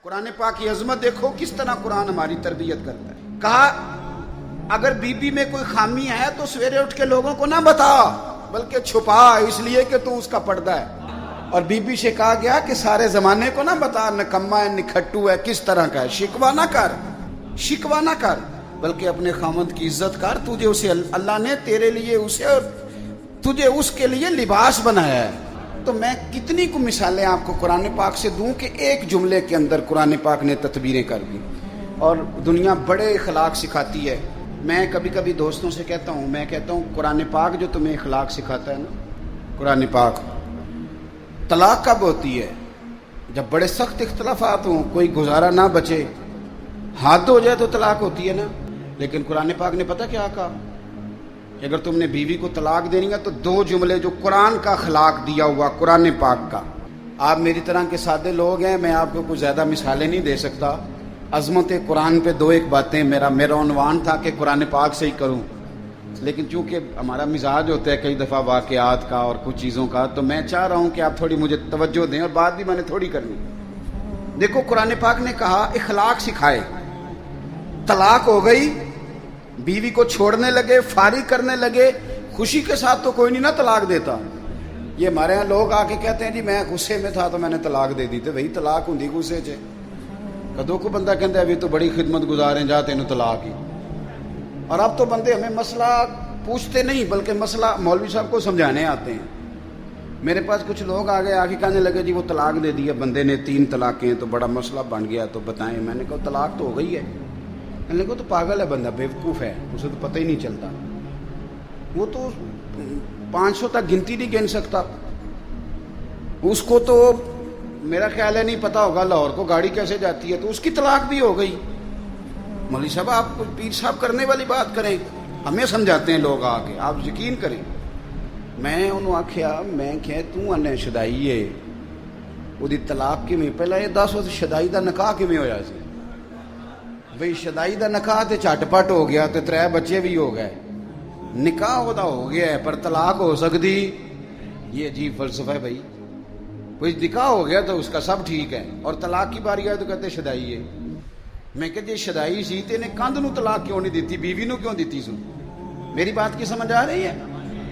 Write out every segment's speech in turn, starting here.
قرآن پاک کی عظمت دیکھو کس طرح قرآن ہماری تربیت کرتا ہے. کہا اگر بیوی میں کوئی خامی ہے تو سویرے اٹھ کے لوگوں کو نہ بتا بلکہ چھپا، اس لیے کہ تو اس کا پردہ ہے. اور بیوی سے کہا گیا کہ سارے زمانے کو نہ بتا نکما ہے نکھٹو ہے کس طرح کا ہے. شکوہ نہ کر بلکہ اپنے خامند کی عزت کر. تجھے اسے اللہ نے تیرے لیے اسے اور تجھے اس کے لیے لباس بنایا ہے. تو میں کتنی کو مثالیں آپ کو قرآن پاک سے دوں کہ ایک جملے کے اندر قرآن پاک نے تدبیریں کر دی. اور دنیا بڑے اخلاق سکھاتی ہے. میں کبھی کبھی دوستوں سے کہتا ہوں قرآن پاک جو تمہیں اخلاق سکھاتا ہے نا، قرآن پاک طلاق کب ہوتی ہے؟ جب بڑے سخت اختلافات ہوں، کوئی گزارا نہ بچے، حد ہو جائے تو طلاق ہوتی ہے نا. لیکن قرآن پاک نے پتہ کیا کہا کہ اگر تم نے بیوی کو طلاق دینی ہے تو دو جملے جو قرآن کا اخلاق دیا ہوا قرآن پاک کا. آپ میری طرح کے سادے لوگ ہیں، میں آپ کو کچھ زیادہ مثالیں نہیں دے سکتا. عظمت قرآن پہ دو ایک باتیں میرا عنوان تھا کہ قرآن پاک سے ہی کروں، لیکن چونکہ ہمارا مزاج ہوتا ہے کئی دفعہ واقعات کا اور کچھ چیزوں کا، تو میں چاہ رہا ہوں کہ آپ تھوڑی مجھے توجہ دیں اور بات بھی میں نے تھوڑی کرنی. دیکھو قرآن پاک نے کہا اخلاق سکھائے. طلاق ہو گئی، بیوی کو چھوڑنے لگے، فارغ کرنے لگے، خوشی کے ساتھ تو کوئی نہیں نا طلاق دیتا. یہ ہمارے یہاں لوگ آ کے کہتے ہیں جی میں غصے میں تھا تو میں نے طلاق دے دی. تو وہی طلاق ہوں غصے چ کدو کو بندہ کہتا ہے ابھی تو بڑی خدمت گزار ہیں جا تینوں طلاق ہی. اور اب تو بندے ہمیں مسئلہ پوچھتے نہیں بلکہ مسئلہ مولوی صاحب کو سمجھانے آتے ہیں. میرے پاس کچھ لوگ آ کے کہنے لگے جی وہ طلاق دے دیا بندے نے 3 طلاقیں تو بڑا مسئلہ بن گیا تو بتائیں. میں نے کہا طلاق تو ہو گئی ہے. میں نے کہا تو پاگل ہے بندہ، بیوقوف ہے، اسے تو پتہ ہی نہیں چلتا. وہ تو 500 تک گنتی نہیں گن سکتا. اس کو تو میرا خیال ہے نہیں پتا ہوگا لاہور کو گاڑی کیسے جاتی ہے، تو اس کی طلاق بھی ہو گئی. مولوی صاحب آپ پیر صاحب کرنے والی بات کریں، ہمیں سمجھاتے ہیں لوگ آ کے، آپ یقین کریں. میں انہوں آخیا میں کہ تو انے شدائی ہے وہ طلاق کی میں پہلے یہ دس وہ شدائی دا نکاح کی میں ہویا سی. بھئی شدائی دا نکاح تے چٹ پٹ ہو گیا تے 3 بچے بھی ہو گئے، نکاح وہ ہو گیا ہے پر طلاق ہو سکتی. یہ عجیب فلسفہ ہے بھائی. کوئی نکاح ہو گیا تو اس کا سب ٹھیک ہے اور طلاق کی باری آئے تو کہتے شدائی ہے. میں کہ جی شدائی سی تے نے کندھ نو طلاق کیوں نہیں دیتی، بیوی نو کیوں دیتی سو؟ میری بات کی سمجھ آ رہی ہے؟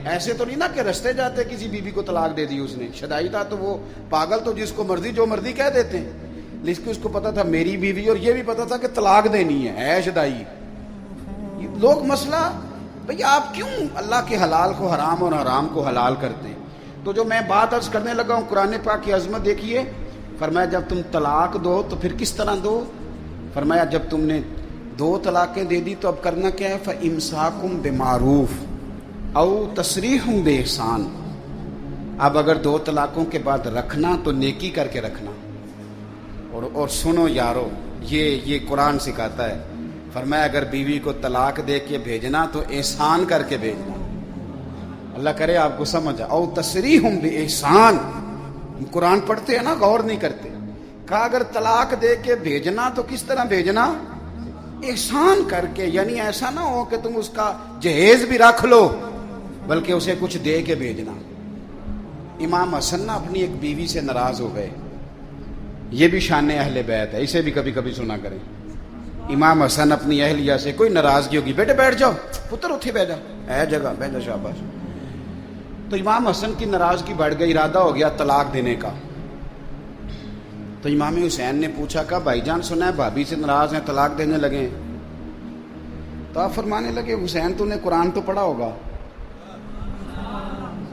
ایسے تو نہیں نا کہ رستے جاتے کسی بیوی کو طلاق دے دی اس نے. شدائی تھا تو وہ پاگل تو جس کو مرضی جو مرضی کہہ دیتے ہیں، لیکن اس کو پتا تھا میری بیوی اور یہ بھی پتا تھا کہ طلاق دینی ہے شدائی. لوگ مسئلہ بھئی آپ کیوں اللہ کے حلال کو حرام اور حرام کو حلال کرتے ہیں؟ تو جو میں بات عرض کرنے لگا ہوں قرآن پاک کی عظمت دیکھیے. فرمایا جب تم طلاق دو تو پھر کس طرح دو؟ فرمایا جب تم نے 2 طلاقیں دے دی تو اب کرنا کیا ہے؟ فَإِمْسَاكُمْ بِمَعْرُوفٍ أَوْ تَسْرِيحٌ بِإِحْسَانٍ. اب اگر 2 طلاقوں کے بعد رکھنا تو نیکی کر کے رکھنا. اور سنو یارو، یہ قرآن سکھاتا ہے. فرمایا اگر بیوی کو طلاق دے کے بھیجنا تو احسان کر کے بھیجنا. اللہ کرے آپ کو سمجھا. او تسریحم بِإِحْسَان. قرآن پڑھتے ہیں نا غور نہیں کرتے. کہا اگر طلاق دے کے بھیجنا تو کس طرح بھیجنا؟ احسان کر کے. یعنی ایسا نہ ہو کہ تم اس کا جہیز بھی رکھ لو بلکہ اسے کچھ دے کے بھیجنا. امام حسن نا اپنی ایک بیوی سے ناراض ہو گئے. یہ بھی شان اہل بیت ہے، اسے بھی کبھی کبھی سنا کریں. امام حسن اپنی اہلیہ سے کوئی ناراضگی ہوگی، بیٹے بیٹھ جاؤ، پتر اتھے بیٹھ جا، اے جگہ بیٹھ جا، شاباش. تو امام حسن کی ناراضگی بڑھ گئی، ارادہ ہو گیا طلاق دینے کا. تو امام حسین نے پوچھا کہ بھائی جان سنا ہے بھابھی سے ناراض ہیں طلاق دینے لگے ہیں. تو آپ فرمانے لگے حسین تو نے قرآن تو پڑھا ہوگا.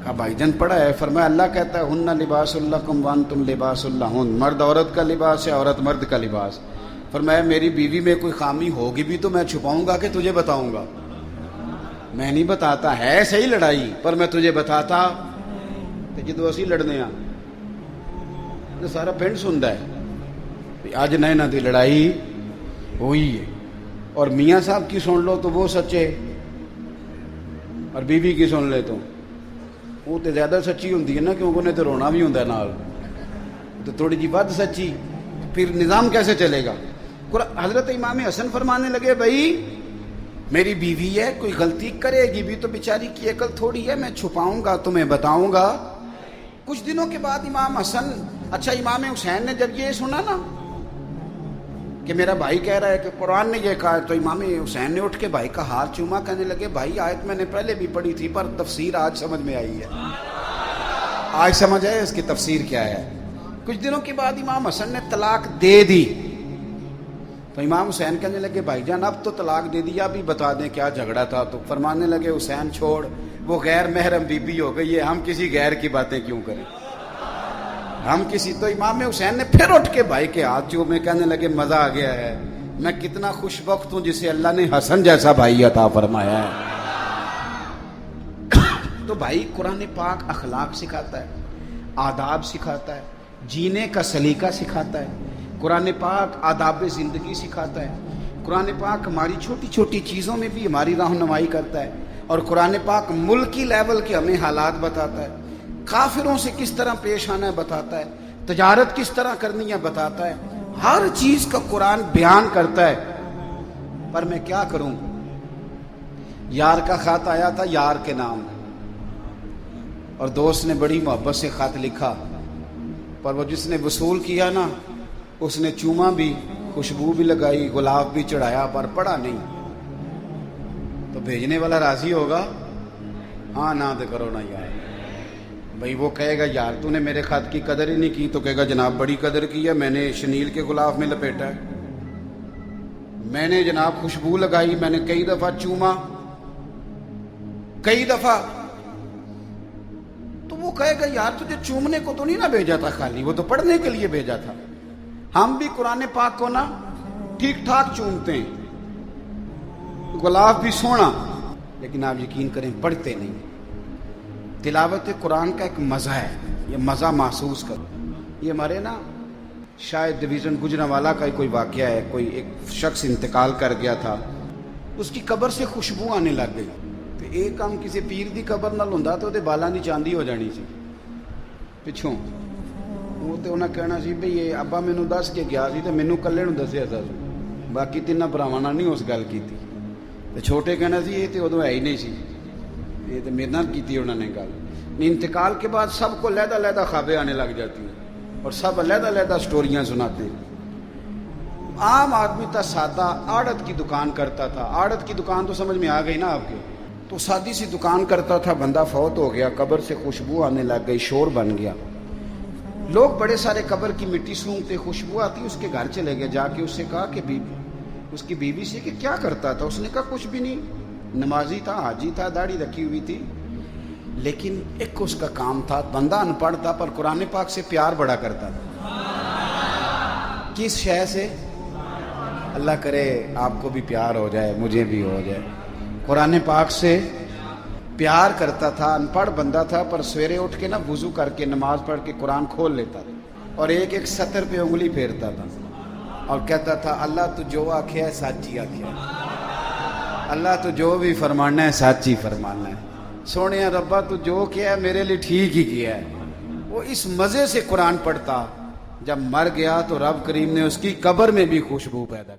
کہا بھائی جان پڑھا ہے. فرمایا اللہ کہتا ہے ہن لباس لکم وانتم لباس لہن. مرد عورت کا لباس ہے، عورت مرد کا لباس. فرمایا میری بیوی میں کوئی خامی ہوگی بھی تو میں چھپاؤں گا کہ تجھے بتاؤں گا؟ میں نہیں بتاتا. ہے صحیح لڑائی پر میں تجھے بتاتا تو جدو اسی لڑنے آ تو سارا پنڈ سنتا ہے اج نہ دی لڑائی ہوئی ہے. اور میاں صاحب کی سن لو تو وہ سچے، اور بیوی کی سن لے تو وہ تو زیادہ سچی ہوتی ہے نا، کیونکہ انہیں تو رونا بھی ہوتا ہے نال، تو تھوڑی جی ود سچی. پھر نظام کیسے چلے گا؟ حضرت امام حسن فرمانے لگے بھائی میری بیوی ہے، کوئی غلطی کرے گی بھی تو بیچاری کی عقل تھوڑی ہے، میں چھپاؤں گا تمہیں بتاؤں گا. کچھ دنوں کے بعد امام حسن، امام حسین نے جب یہ سنا نا کہ میرا بھائی کہہ رہا ہے کہ قرآن نے یہ کہا، تو امام حسین نے اٹھ کے بھائی کا ہاتھ چوما، کہنے لگے بھائی آیت میں نے پہلے بھی پڑھی تھی پر تفسیر آج سمجھ میں آئی ہے، آج سمجھ آئے اس کی تفسیر کیا ہے۔ کچھ دنوں کے بعد امام حسن نے طلاق دے دی، تو امام حسین کہنے لگے بھائی جان اب تو طلاق دے دیا، ابھی بتا دیں کیا جھگڑا تھا؟ تو فرمانے لگے حسین چھوڑ، وہ غیر محرم بی بی ہو گئی ہے، ہم کسی غیر کی باتیں کیوں کریں، ہم کسی۔ تو امام حسین نے پھر اٹھ کے بھائی کے ہاتھ چومے، کہنے لگے مزہ آ گیا ہے، میں کتنا خوش وقت ہوں جسے اللہ نے حسن جیسا بھائی عطا فرمایا ہے۔ تو بھائی قرآن پاک اخلاق سکھاتا ہے، آداب سکھاتا ہے، جینے کا سلیقہ سکھاتا ہے، قرآن پاک آداب زندگی سکھاتا ہے، قرآن پاک ہماری چھوٹی چھوٹی چیزوں میں بھی ہماری رہنمائی کرتا ہے، اور قرآن پاک ملکی لیول کے ہمیں حالات بتاتا ہے، کافروں سے کس طرح پیش آنا ہے بتاتا ہے، تجارت کس طرح کرنی ہے بتاتا ہے، ہر چیز کا قرآن بیان کرتا ہے۔ پر میں کیا کروں، یار کا خط آیا تھا یار کے نام، اور دوست نے بڑی محبت سے خط لکھا، پر وہ جس نے وصول کیا نا اس نے چوما بھی، خوشبو بھی لگائی، گلاب بھی چڑھایا، پر پڑھا نہیں۔ تو بھیجنے والا راضی ہوگا؟ ہاں نہ تو کرو نا یار، بھئی وہ کہے گا یار تو نے میرے خط کی قدر ہی نہیں کی، تو کہے گا جناب بڑی قدر کی ہے، میں نے شنیل کے غلاف میں لپیٹا ہے، میں نے جناب خوشبو لگائی، میں نے کئی دفعہ چوما، کئی دفعہ۔ تو وہ کہے گا یار تجھے چومنے کو تو نہیں نہ بھیجا تھا خالی، وہ تو پڑھنے کے لیے بھیجا تھا۔ ہم بھی قرآن پاک کو نا ٹھیک ٹھاک چومتے ہیں، غلاف بھی سونا، لیکن آپ یقین کریں پڑھتے نہیں۔ تلاوت قرآن کا ایک مزہ ہے، یہ مزہ محسوس کرو۔ یہ ہمارے نا شاید ڈویژن گجرانوالہ کا کوئی واقعہ ہے، کوئی ایک شخص انتقال کر گیا تھا، اس کی قبر سے خوشبو آنے لگ گئی، تو ایک کام کسی پیر دی قبر نال ہوندا تو دے بالاں دی چاندی ہو جانی سی پچھوں۔ وہ تو انہاں کہنا سی بھئی یہ ابا مینوں دس کے گیا سی تے مینوں کلے نوں دسیا سی، باقی تیناں بھراواں نال نہیں اس گل کیتی، تے چھوٹے کہنا سی یہ تے ادوں ہے ہی نہیں سی، یہ تو میرے نال کیتی انہوں نے گل۔ انتقال کے بعد سب کو علیحدہ علیحدہ خوابیں آنے لگ جاتی ہیں، اور سب علیحدہ علیحدہ سٹوریاں سناتے ہیں۔ عام آدمی تھا سادہ، آڑت کی دکان کرتا تھا، آڑت کی دکان تو سمجھ میں آ گئی نا آپ کے، تو سادی سی دکان کرتا تھا، بندہ فوت ہو گیا، قبر سے خوشبو آنے لگ گئی، شور بن گیا، لوگ بڑے سارے قبر کی مٹی سونگتے، خوشبو آتی، اس کے گھر چلے گئے، جا کے اس سے کہا کہ اس کی بیوی سے کہ کیا کرتا تھا؟ اس نے کہا کچھ بھی نہیں، نمازی تھا، حاجی تھا، داڑھی رکھی ہوئی تھی، لیکن ایک اس کا کام تھا، بندہ ان پڑھ تھا پر قرآن پاک سے پیار بڑا کرتا تھا۔ کس شے سے؟ اللہ کرے آپ کو بھی پیار ہو جائے، مجھے بھی ہو جائے۔ قرآن پاک سے پیار کرتا تھا، ان پڑھ بندہ تھا، پر سویرے اٹھ کے نا وضو کر کے نماز پڑھ کے قرآن کھول لیتا تھا، اور ایک ایک سطر پہ انگلی پھیرتا تھا، اور کہتا تھا اللہ تو جو آکھیا ہے سچ ہی آکھیا ہے، اللہ تو جو بھی فرمانا ہے سچ ہی فرمانا ہے، سونے ربا تو جو کیا ہے میرے لیے ٹھیک ہی کیا ہے۔ وہ اس مزے سے قرآن پڑھتا، جب مر گیا تو رب کریم نے اس کی قبر میں بھی خوشبو پیدا کی۔